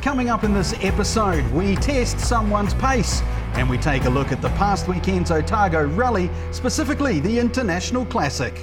Coming up in this episode, we test someone's pace and we take a look at the past weekend's Otago Rally, specifically the International Classic.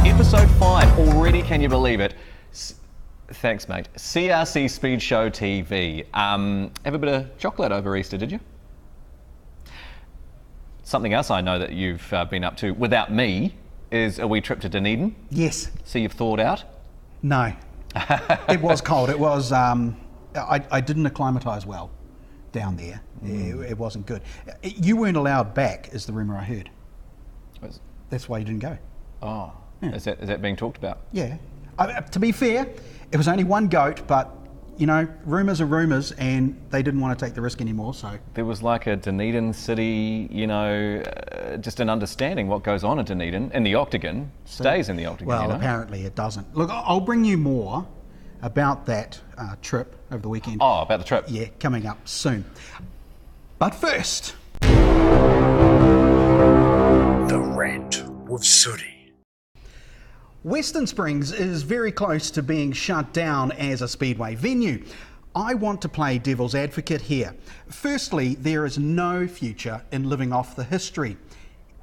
Episode 5 already, can you believe it? Thanks, mate. CRC Speedshow TV. Have a bit of chocolate over Easter, did you? Something else I know that you've been up to without me is a wee trip to Dunedin. Yes. So you've thawed out? No. It was cold. It was. I didn't acclimatise well down there. It wasn't good. You weren't allowed back, is the rumour I heard. That's why you didn't go. Oh. Yeah. Is that being talked about? Yeah. To be fair, it was only one goat, but, you know, rumours are rumours, and they didn't want to take the risk anymore, so... There was like a Dunedin City, you know, just an understanding what goes on in Dunedin, in the Octagon, stays in the Octagon, Well, you know? apparently it doesn't. Look, I'll bring you more about that trip over the weekend. Oh, about the trip? Yeah, coming up soon. But first... The Rant with Sooty. Western Springs is very close to being shut down as a speedway venue. I want to play devil's advocate here. Firstly, there is no future in living off the history.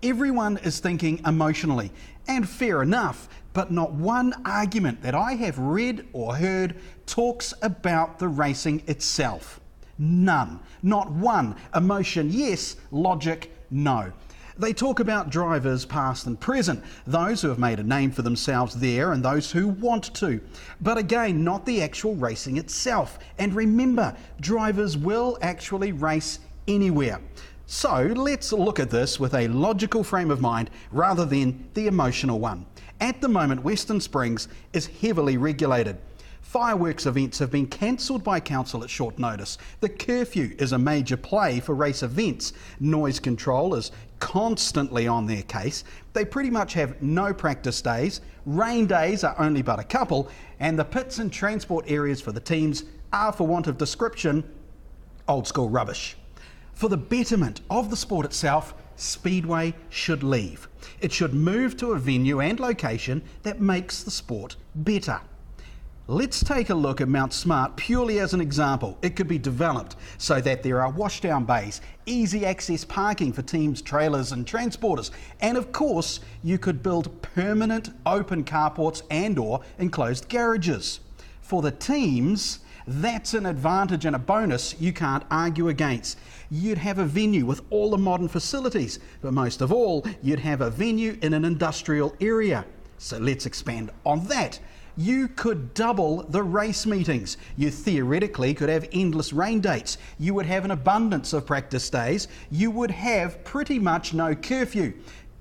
Everyone is thinking emotionally, and fair enough, but not one argument that I have read or heard talks about the racing itself. None. Not one. Emotion, yes. Logic, no. They talk about drivers past and present, those who have made a name for themselves there and those who want to. But again, not the actual racing itself. And remember, drivers will actually race anywhere. So let's look at this with a logical frame of mind rather than the emotional one. At the moment, Western Springs is heavily regulated. Fireworks events have been cancelled by council at short notice. The curfew is a major play for race events. Noise control is constantly on their case. They pretty much have no practice days. Rain days are only but a couple, and the pits and transport areas for the teams are, for want of description, old school rubbish. For the betterment of the sport itself, Speedway should leave. It should move to a venue and location that makes the sport better. Let's take a look at Mount Smart purely as an example. It could be developed so that there are washdown bays, easy access parking for teams, trailers and transporters, and of course you could build permanent open carports and/or enclosed garages. For the teams, that's an advantage and a bonus you can't argue against. You'd have a venue with all the modern facilities, but most of all, you'd have a venue in an industrial area. So let's expand on that. You could double the race meetings. You theoretically could have endless rain dates. You would have an abundance of practice days. You would have pretty much no curfew.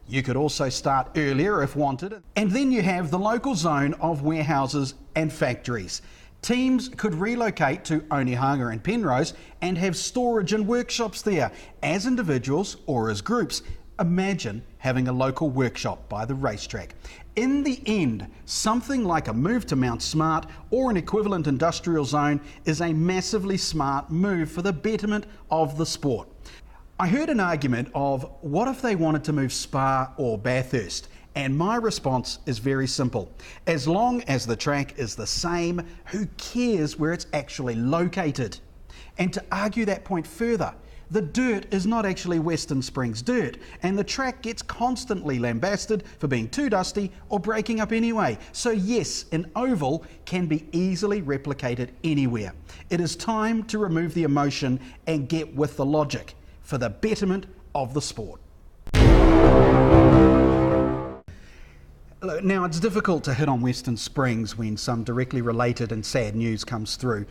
You could also start earlier if wanted. And then you have the local zone of warehouses and factories. Teams could relocate to Onehunga and Penrose and have storage and workshops there, as individuals or as groups. Imagine having a local workshop by the racetrack. In the end, something like a move to Mount Smart or an equivalent industrial zone is a massively smart move for the betterment of the sport. I heard an argument of what if they wanted to move Spa or Bathurst? And my response is very simple. As long as the track is the same, who cares where it's actually located? And to argue that point further, the dirt is not actually Western Springs dirt, and the track gets constantly lambasted for being too dusty or breaking up anyway. So yes, an oval can be easily replicated anywhere. It is time to remove the emotion and get with the logic for the betterment of the sport. Now, it's difficult to hit on Western Springs when some directly related and sad news comes through.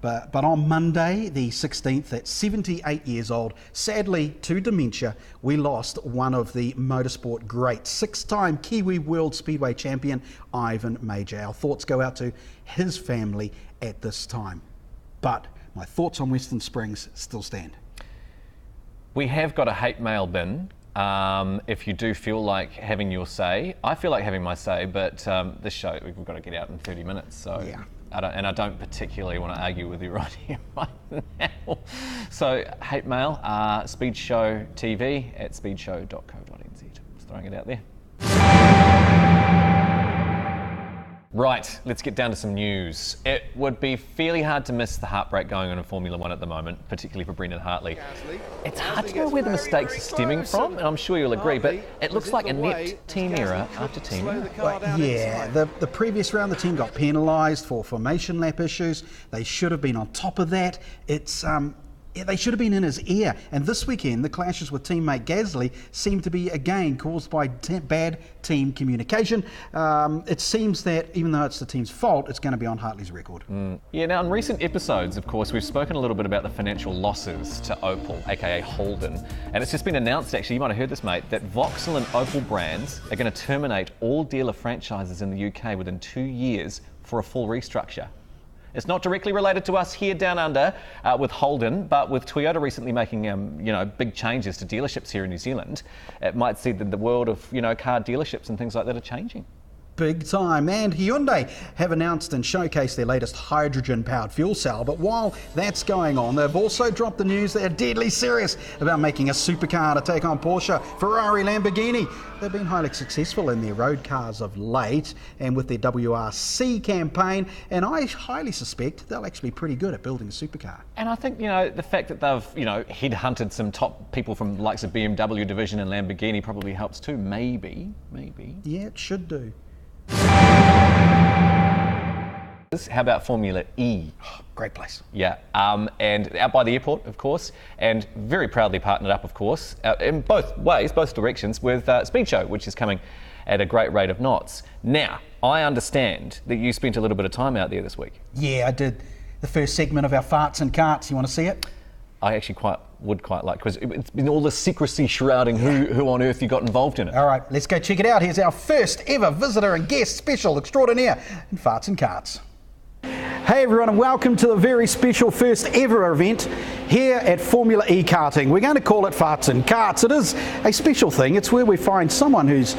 But on Monday, the 16th, at 78 years old, sadly to dementia, we lost one of the motorsport greats, 6-time Kiwi World Speedway champion, Ivan Major. Our thoughts go out to his family at this time. But my thoughts on Western Springs still stand. We have got a hate mail bin. If you do feel like having your say. I feel like having my say, but this show, we've got to get out in 30 minutes, so yeah. I don't particularly want to argue with you right here, right now. So, hate mail, Speedshow TV at speedshow.co.nz. Just throwing it out there. Right, let's get down to some news. It would be fairly hard to miss the heartbreak going on in Formula One at the moment, particularly for Brendan Hartley. It's hard to know where the mistakes are stemming from, and I'm sure you'll agree, but it looks like inept team error after team error. Well, yeah, the previous round the team got penalised for formation lap issues. They should have been on top of that. They should have been in his ear. And this weekend, the clashes with teammate Gasly seem to be again caused by bad team communication. It seems that even though it's the team's fault, it's going to be on Hartley's record. Yeah, now in recent episodes, of course, we've spoken a little bit about the financial losses to Opel, aka Holden. And it's just been announced, actually, you might have heard this, mate, that Vauxhall and Opel brands are going to terminate all dealer franchises in the UK within 2 years for a full restructure. It's not directly related to us here down under with Holden, but with Toyota recently making big changes to dealerships here in New Zealand, it might see that the world of car dealerships and things like that are changing. Big time. And Hyundai have announced and showcased their latest hydrogen-powered fuel cell. But while that's going on, they've also dropped the news they're deadly serious about making a supercar to take on Porsche, Ferrari, Lamborghini. They've been highly successful in their road cars of late and with their WRC campaign. And I highly suspect they'll actually be pretty good at building a supercar. And I think, the fact that they've, headhunted some top people from the likes of BMW division and Lamborghini probably helps too. Maybe. Yeah, it should do. How about Formula E? Oh, great place. Yeah, and out by the airport, of course, and very proudly partnered up, of course, in both ways, both directions, with Speedshow, which is coming at a great rate of knots. Now, I understand that you spent a little bit of time out there this week. Yeah, I did. The first segment of our Farts and Carts. You want to see it? I actually would quite like, because it's been all the secrecy shrouding who on earth you got involved in it. All right, let's go check it out. Here's our first ever visitor and guest special extraordinaire in Farts and Carts. Hey everyone, and welcome to the very special first ever event here at Formula E Karting. We're going to call it Farts and Carts. It is a special thing. It's where we find someone who's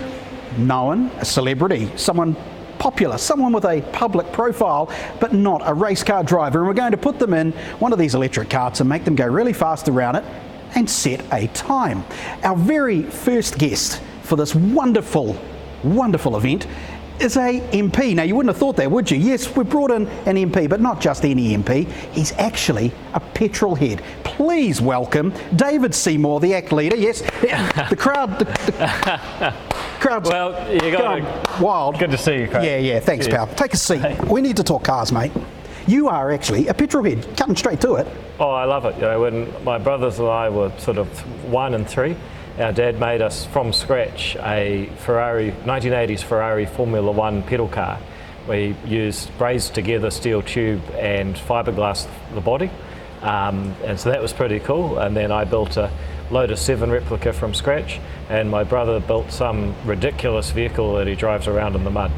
known, a celebrity, someone popular, someone with a public profile, but not a race car driver. And we're going to put them in one of these electric carts and make them go really fast around it and set a time. Our very first guest for this wonderful, wonderful event is a MP. Now, you wouldn't have thought that, would you? Yes, we brought in an MP, but not just any MP. He's actually a petrolhead. Please welcome David Seymour, the ACT leader. Yes, the crowd... The crowd's you got wild. Good to see you, Craig. Yeah, thanks, pal. Take a seat. Hey. We need to talk cars, mate. You are actually a petrolhead, cutting straight to it. Oh, I love it. When my brothers and I were sort of 1 and 3, our dad made us from scratch a 1980s Ferrari Formula One pedal car. We used brazed together steel tube and fiberglass the body, and so that was pretty cool. And then I built a Lotus 7 replica from scratch, and my brother built some ridiculous vehicle that he drives around in the mud.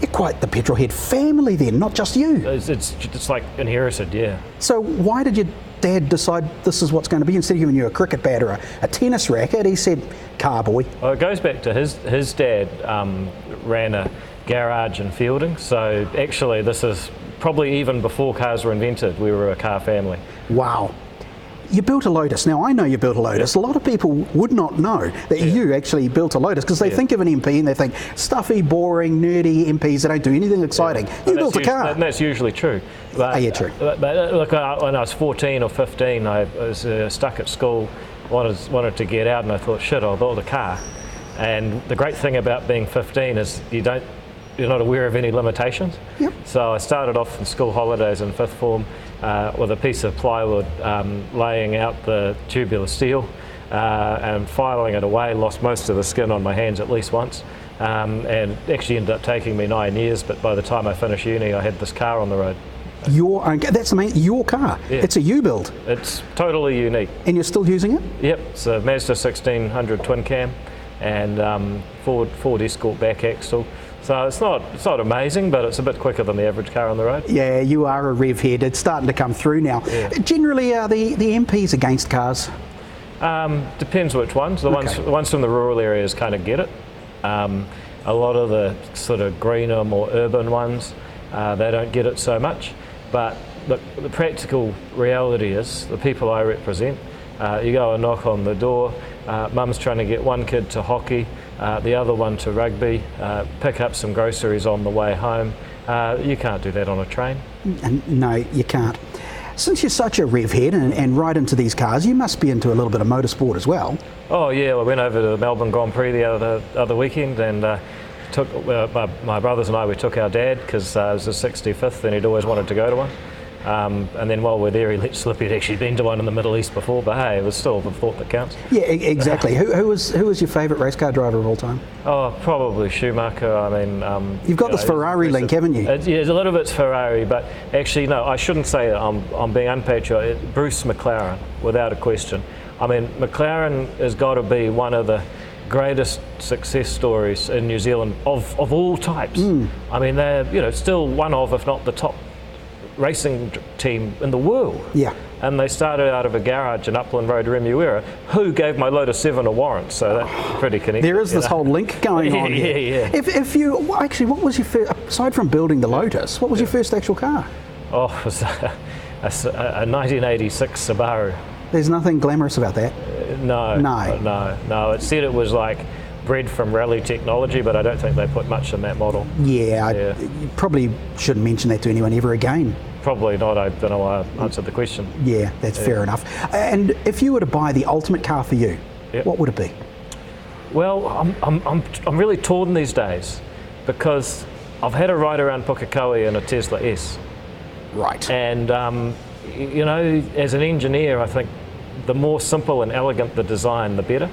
You're quite the petrolhead family then, not just you. It's like inherited, yeah. So why did your dad decide this is what's going to be? Instead of giving you a cricket bat or a tennis racket, he said, car boy. Well, it goes back to his dad ran a garage in Fielding, so actually this is probably even before cars were invented, we were a car family. Wow. You built a Lotus. Now, I know you built a Lotus. A lot of people would not know that you actually built a Lotus because they think of an MP and they think stuffy, boring, nerdy MPs that don't do anything exciting. You built a car. And that's usually true. But, yeah, true. But look, when I was 14 or 15, I was stuck at school, wanted to get out, and I thought, shit, I'll build a car. And the great thing about being 15 is you're not aware of any limitations. Yep. So I started off in school holidays in 5th form with a piece of plywood, laying out the tubular steel and filing it away. Lost most of the skin on my hands at least once, and actually ended up taking me 9 years. But by the time I finished uni, I had this car on the road. Your own, that's the main, your car. Yeah. It's a you build. It's totally unique. And you're still using it? Yep. It's a Mazda 1600 twin cam and Ford Escort back axle. So it's not amazing, but it's a bit quicker than the average car on the road. Yeah, you are a rev head. It's starting to come through now. Yeah. Generally, are the MPs against cars? Depends which ones. The ones from the rural areas kind of get it. A lot of the sort of greener, more urban ones, they don't get it so much. But look, the practical reality is the people I represent. You go and knock on the door. Mum's trying to get one kid to hockey, the other one to rugby, pick up some groceries on the way home. You can't do that on a train. No, you can't. Since you're such a rev head and right into these cars, you must be into a little bit of motorsport as well. Oh yeah, I went over to the Melbourne Grand Prix the other weekend and took my brothers and I. We took our dad because it was his 65th and he'd always wanted to go to one. And then while we're there, he let slip he'd actually been to one in the Middle East before, but hey, it was still the thought that counts. Yeah, exactly. Who was your favourite race car driver of all time? Oh, probably Schumacher. I mean, you've got this Ferrari link, haven't you? Yeah, a little bit's Ferrari, but actually, no, I shouldn't say that. I'm being unpatriotic. Bruce McLaren, without a question. I mean, McLaren has got to be one of the greatest success stories in New Zealand of all types. I mean, they're still one of, if not the top racing team in the world. Yeah. And they started out of a garage in Upland Road, Remuera, who gave my Lotus 7 a warrant, so that's pretty connected. There is this whole link going on here. Yeah. If you, actually, what was your first, aside from building the Lotus, what was your first actual car? Oh, it was a 1986 Subaru. There's nothing glamorous about that. No. It said it was like bred from rally technology, but I don't think they put much in that model. Yeah. You probably shouldn't mention that to anyone ever again. Probably not. I don't know why I answered the question. Yeah, that's fair enough. And if you were to buy the ultimate car for you, what would it be? Well, I'm really torn these days because I've had a ride around Pukekohe in a Tesla S. Right. And as an engineer, I think the more simple and elegant the design, the better.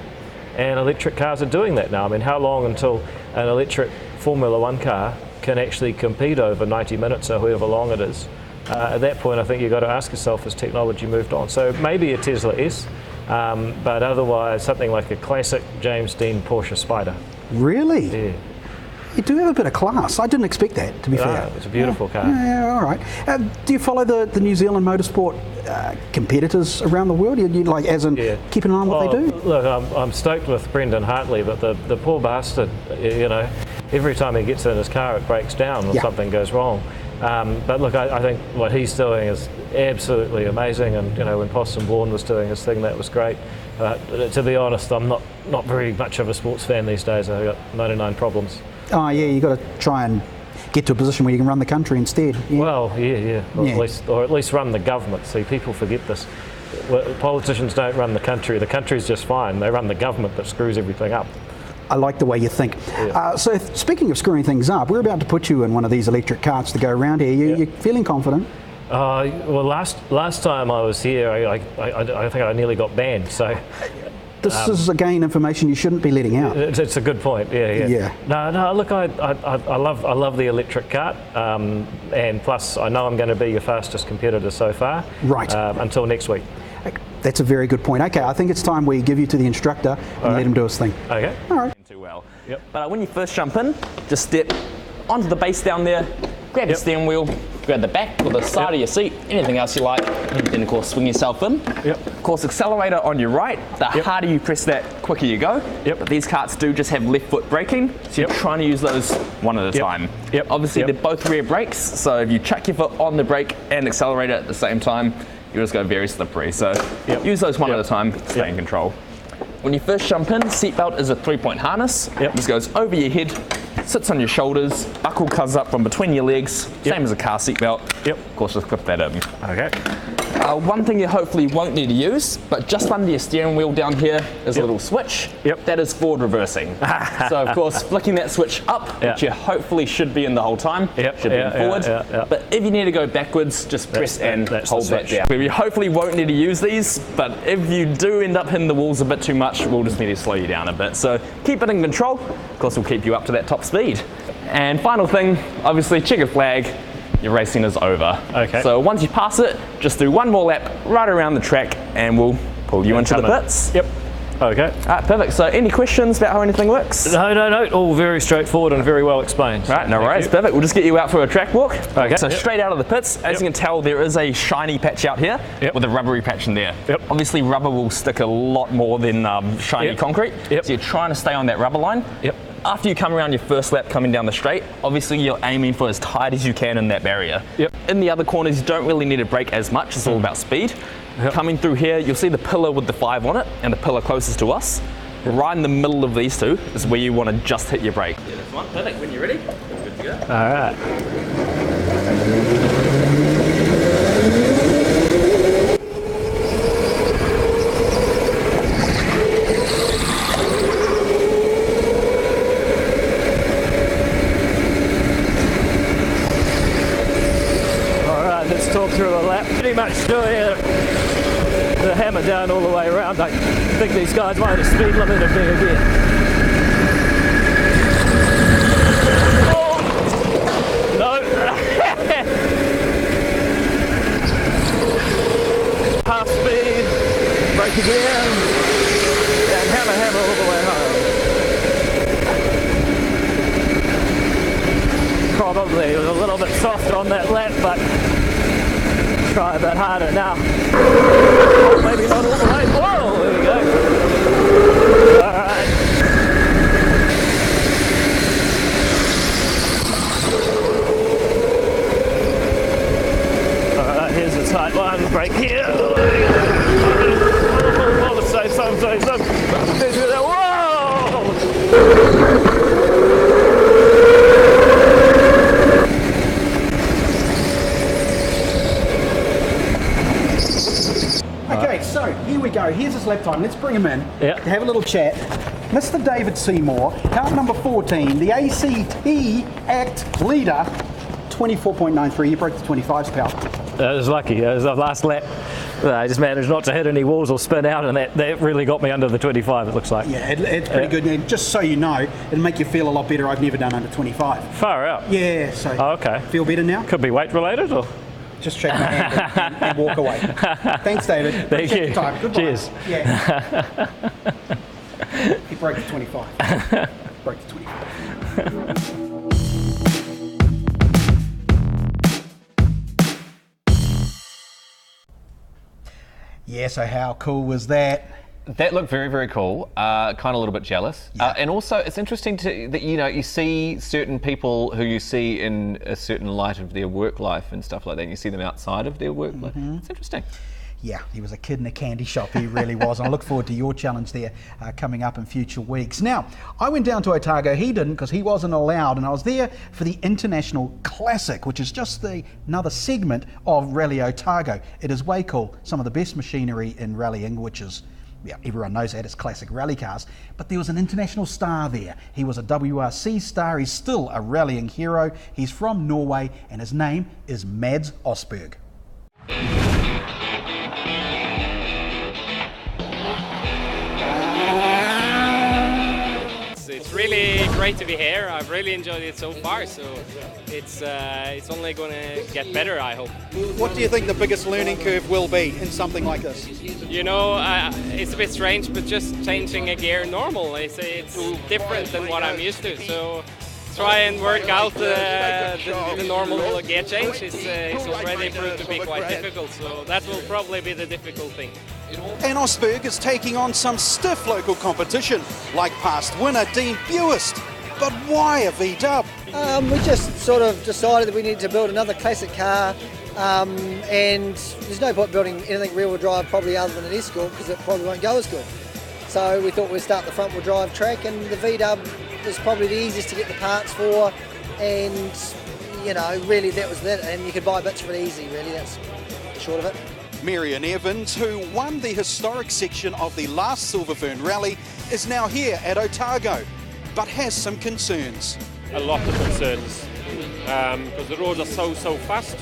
And electric cars are doing that now. I mean, how long until an electric Formula One car can actually compete over 90 minutes or however long it is? At that point, I think you've got to ask yourself, has technology moved on? So maybe a Tesla S, but otherwise something like a classic James Dean Porsche Spider. Really? Yeah. You do have a bit of class. I didn't expect that, to be fair. It's a beautiful car. Yeah, all right. Do you follow the New Zealand motorsport competitors around the world? You like, as in, keeping an eye on what they do? Look, I'm stoked with Brendan Hartley, but the poor bastard, every time he gets in his car, it breaks down or something goes wrong. But look, I think what he's doing is absolutely amazing, and when Possum Bourne was doing his thing, that was great. To be honest, I'm not very much of a sports fan these days. I've got 99 problems. Oh yeah, you've got to try and get to a position where you can run the country instead. Yeah. Well, yeah. Or at least run the government. See, people forget this. Politicians don't run the country. The country's just fine. They run the government that screws everything up. I like the way you think. So speaking of screwing things up, we're about to put you in one of these electric carts to go around here. You feeling confident? Well, last time I was here, I think I nearly got banned. So this is again information you shouldn't be letting out. It's a good point. Yeah. No. Look, I love the electric cart, and plus I know I'm going to be your fastest competitor so far. Right. Until next week. That's a very good point. Okay, I think it's time we give you to the instructor and let him do his thing. Okay. All right. Too well. Yep. But when you first jump in, just step onto the base down there, grab the steering wheel, grab the back or the side of your seat, anything else you like, then of course swing yourself in. Of course, accelerator on your right, the harder you press that, quicker you go. But these karts do just have left foot braking, so you're trying to use those one at a time. Obviously they're both rear brakes, so if you chuck your foot on the brake and accelerator at the same time, you just go very slippery. So use those one at a time, stay in control. When you first jump in, seatbelt is a 3-point harness. This goes over your head, sits on your shoulders, buckle comes up from between your legs, same as a car seatbelt. Of course, just clip that in. Okay. One thing you hopefully won't need to use, but just under your steering wheel down here is a little switch. That is forward reversing. So of course, flicking that switch up, which you hopefully should be in the whole time, should be in forward. But if you need to go backwards, just press and hold that down. We hopefully won't need to use these, but if you do end up hitting the walls a bit too much, we'll just need to slow you down a bit. So keep it in control. Of course, we'll keep you up to that top speed. And final thing, obviously checkered flag. Your racing is over. Okay. So once you pass it, just do one more lap right around the track and we'll pull you into the pits. Okay. All right, perfect. So any questions about how anything works? No. All very straightforward and very well explained. Right, no worries. Perfect. We'll just get you out for a track walk. Okay. So straight out of the pits, as you can tell, there is a shiny patch out here with a rubbery patch in there. Obviously, rubber will stick a lot more than shiny concrete. So you're trying to stay on that rubber line. After you come around your first lap coming down the straight, obviously you're aiming for as tight as you can in that barrier. In the other corners, you don't really need to brake as much. It's all about speed. Coming through here, you'll see the pillar with the 5 on it and the pillar closest to us. Right in the middle of these two is where you want to just hit your brake. That's one. Perfect. When you're ready, you're good to go. All right. Let's talk through a lap. Pretty much doing the hammer down all the way around. I think these guys might have speed limited me again. Oh! No! Half speed, brake again, and hammer all the way home. Probably was a little bit soft on that lap, but try a bit harder now. Maybe not all the way. Whoa, there we go. Alright. Alright, here's a tight one. Brake here. Save some. Whoa! Okay, so here we go. Here's his lap time. Let's bring him in to have a little chat. Mr. David Seymour, car number 14, the ACT Act leader, 24.93. You broke the 25s, pal. I was lucky. It was the last lap. I just managed not to hit any walls or spin out, and that really got me under the 25, it looks like. Yeah, it's pretty good. And just so you know, it'll make you feel a lot better. I've never done under 25. Far out? Yeah, so okay. Feel better now? Could be weight related, or? Just shake my hand and walk away. Thanks, David. Thank you. Your time. Goodbye. Cheers. Yeah. He broke the 25. Broke the 25. Yeah, so how cool was that? That looked very, very cool. Kind of a little bit jealous. And also, it's interesting that you see certain people who you see in a certain light of their work life and stuff like that. And you see them outside of their work life. It's interesting. Yeah, he was a kid in a candy shop. He really was. And I look forward to your challenge there coming up in future weeks. Now, I went down to Otago. He didn't because he wasn't allowed. And I was there for the International Classic, which is just another segment of Rally Otago. It is way cool. Some of the best machinery in rallying, which is, yeah, everyone knows that, it's classic rally cars. But there was an international star there. He was a WRC star. He's still a rallying hero. He's from Norway, and his name is Mads Osberg. It's really great to be here. I've really enjoyed it so far, so it's only going to get better, I hope. What do you think the biggest learning curve will be in something like this? You know, it's a bit strange, but just changing a gear normal, it's different than what I'm used to. So try and work out the normal gear change. It's already proved to be quite difficult, so that will probably be the difficult thing. And Osberg is taking on some stiff local competition, like past winner Dean Buist. But why a V-dub? We just sort of decided that we needed to build another classic car and there's no point building anything rear-wheel drive probably other than an Escort because it probably won't go as good. So we thought we'd start the front-wheel drive track, and the V-dub was probably the easiest to get the parts for, and really that was it, and you could buy bits for it easy, really, that's the short of it. Marion Evans, who won the historic section of the last Silver Fern Rally, is now here at Otago, but has some concerns. A lot of concerns, because the roads are so fast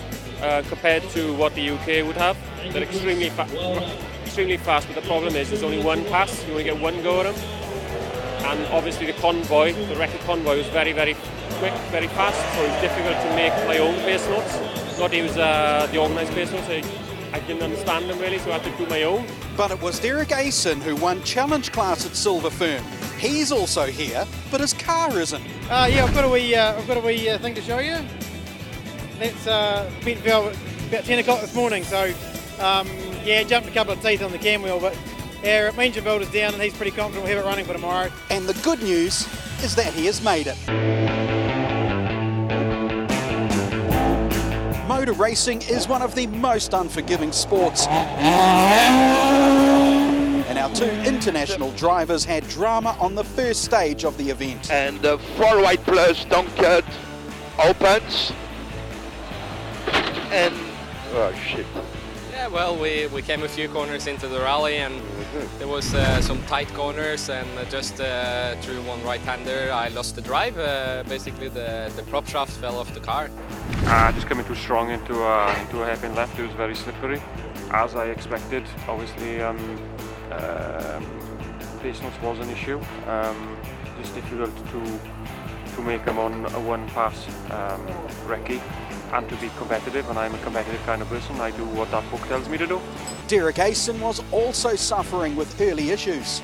compared to what the UK would have. They're extremely fast, but the problem is there's only one pass, you only get one go at them. And obviously the record convoy was very quick, very fast, so it's difficult to make my own pace notes, not use the organised pace notes. I didn't understand them really, so I had to do my own. But it was Derek Asen who won challenge class at Silver Fern. He's also here, but his car isn't. Yeah, I've got a wee thing to show you. That's bent velvet about 10 o'clock this morning, so yeah, jumped a couple of teeth on the cam wheel, but our engine builder's down and he's pretty confident we'll have it running for tomorrow. And the good news is that he has made it. Motor racing is one of the most unforgiving sports. And our two international drivers had drama on the first stage of the event. And 4 wide plus, don't cut, opens. And, oh shit. Yeah, well, we came a few corners into the rally, and there was some tight corners, and just through one right-hander I lost the drive. Basically the prop shaft fell off the car. Just coming too strong into a hairpin left. It was very slippery, as I expected. Obviously, pace notes was an issue. Just difficult to make them on a one-pass recce. And to be competitive, and I'm a competitive kind of person. I do what that book tells me to do. Derek Asen was also suffering with early issues.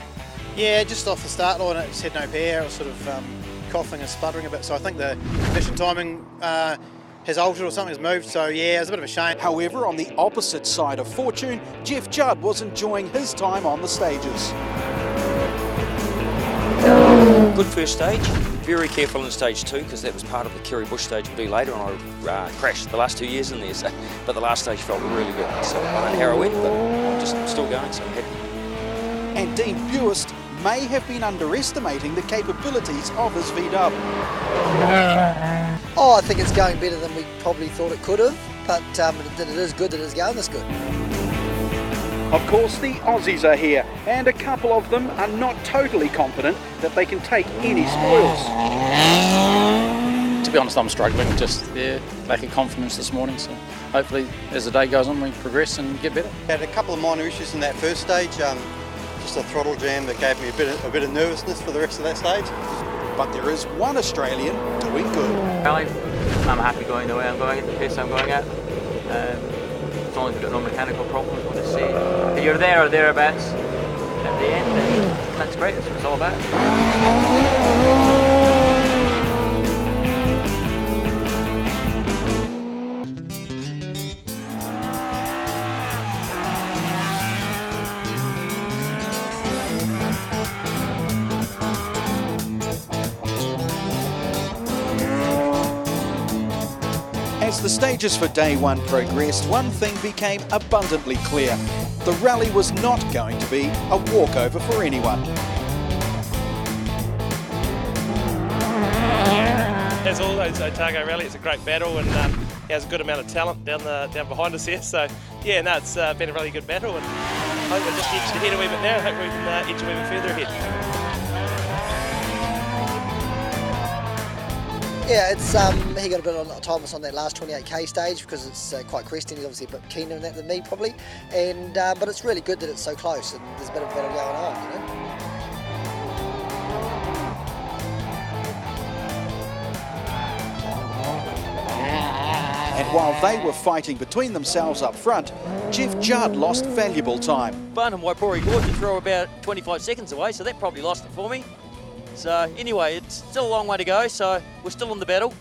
Yeah, just off the start line it just had no power. It was sort of coughing and sputtering a bit, so I think the ignition timing has altered or something has moved, so yeah, it was a bit of a shame. However, on the opposite side of fortune, Jeff Judd was enjoying his time on the stages. Good first stage, very careful in stage 2 because that was part of the Kerry Bush stage we'll do later, and I crashed the last 2 years in there, so, but the last stage felt really good. So I don't know how I went, but I'm just still going, so I'm happy. And Dean Buist may have been underestimating the capabilities of his V-dub. Oh, I think it's going better than we probably thought it could have, but it is good that it's going this good. Of course, the Aussies are here, and a couple of them are not totally confident that they can take any spoils. To be honest, I'm struggling, just lack of confidence this morning, so hopefully as the day goes on we progress and get better. Had a couple of minor issues in that first stage, just a throttle jam that gave me a bit of nervousness for the rest of that stage. But there is one Australian doing good. I'm happy going the way I'm going at the pace I'm going at. As long as we've got no mechanical problems, we'll just see. If you're there or thereabouts at the end, then that's great, that's what it's all about. As the stages for day one progressed, one thing became abundantly clear. The rally was not going to be a walkover for anyone. As always, Otago Rally, it's a great battle, and he has a good amount of talent down behind us here. So yeah, no, it's been a really good battle, and I think we've just edged ahead a wee bit now. I hope we can edge a wee bit further ahead. Yeah, it's he got a bit on time on that last 28k stage because it's quite cresty. He's obviously a bit keener in that than me probably, and but it's really good that it's so close and there's a bit of battle going on, you know. And while they were fighting between themselves up front, Jeff Judd lost valuable time. Barnum Waipori Gorge to throw about 25 seconds away, so that probably lost it for me. So anyway, it's still a long way to go, so we're still in the battle.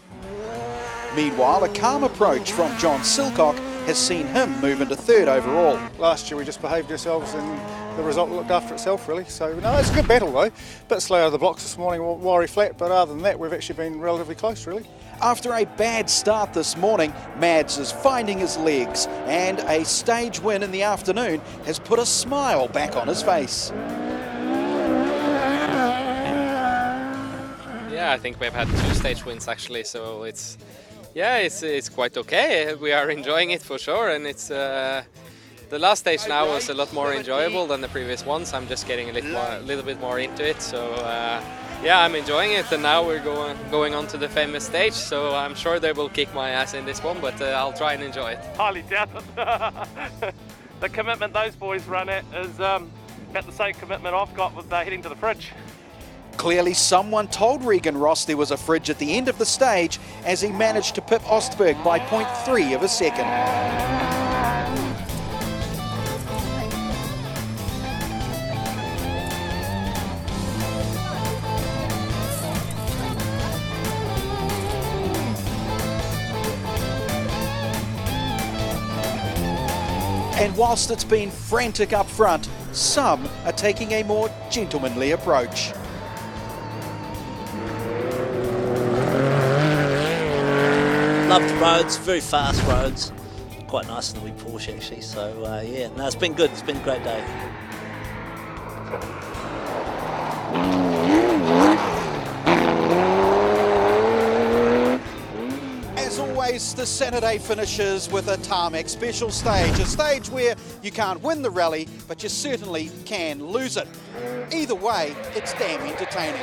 Meanwhile, a calm approach from John Silcock has seen him move into third overall. Last year we just behaved ourselves and the result looked after itself really. So no, it's a good battle though. Bit slow out of the blocks this morning, wiry flat, but other than that we've actually been relatively close really. After a bad start this morning, Mads is finding his legs, and a stage win in the afternoon has put a smile back on his face. Yeah, I think we've had 2 stage wins actually, so it's quite okay. We are enjoying it for sure, and it's the last stage now was a lot more enjoyable than the previous ones. I'm just getting a little bit more into it, so yeah, I'm enjoying it. And now we're going on to the famous stage, so I'm sure they will kick my ass in this one, but I'll try and enjoy it. Highly doubt it. The commitment those boys run at is about the same commitment I've got with heading to the fridge. Clearly someone told Regan Ross there was a fridge at the end of the stage as he managed to pip Ostberg by 0.3 of a second. And whilst it's been frantic up front, some are taking a more gentlemanly approach. Love the roads, very fast roads. Quite nice in the wee Porsche actually, so yeah, no, it's been good, it's been a great day. As always, the Saturday finishes with a tarmac special stage, a stage where you can't win the rally, but you certainly can lose it. Either way, it's damn entertaining.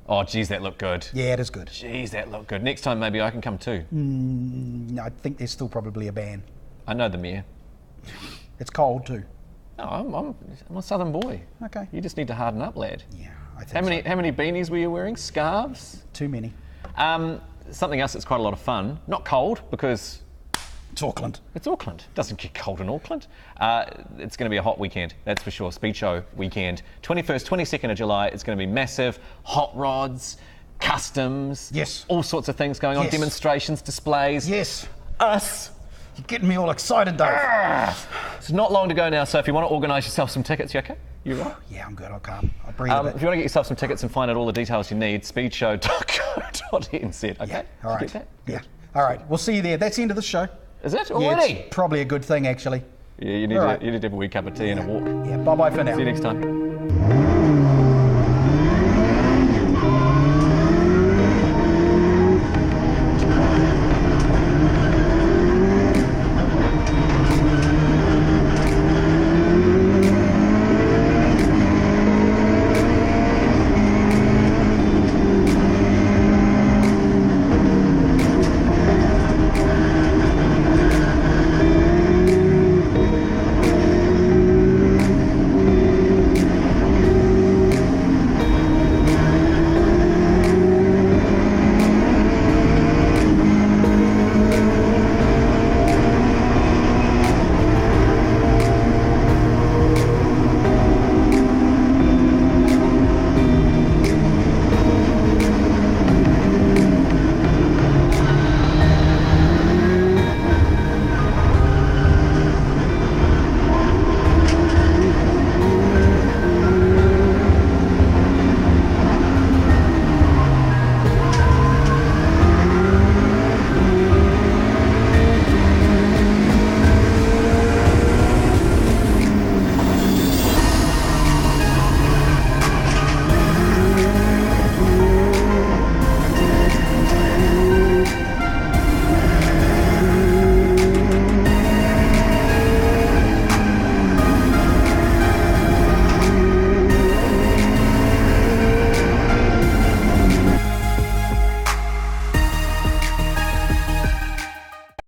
Oh, geez, that looked good. Yeah, it is good. Geez, that looked good. Next time, maybe I can come too. No, I think there's still probably a ban. I know the mayor. It's cold too. No, I'm a southern boy. Okay. You just need to harden up, lad. Yeah, I think How many beanies were you wearing? Scarves? Too many. Something else that's quite a lot of fun. Not cold, because it's Auckland. It's Auckland. It doesn't get cold in Auckland. It's going to be a hot weekend, that's for sure. Speed Show weekend. 21st, 22nd of July. It's going to be massive. Hot rods, customs. Yes. All sorts of things going on. Yes. Demonstrations, displays. Yes. Us. You're getting me all excited, Dave. It's not long to go now, so if you want to organise yourself some tickets, you okay? You right? Yeah, I'm good. I'll calm. I'll breathe a bit. If you want to get yourself some tickets and find out all the details you need, speedshow.co.nz, okay? Yeah, all right. Get that? Yeah. All right, we'll see you there. That's the end of the show. Is it Yeah, already? it's probably a good thing, actually. Yeah, you need to have a wee cup of tea and a walk. Yeah, bye-bye for now. See you next time.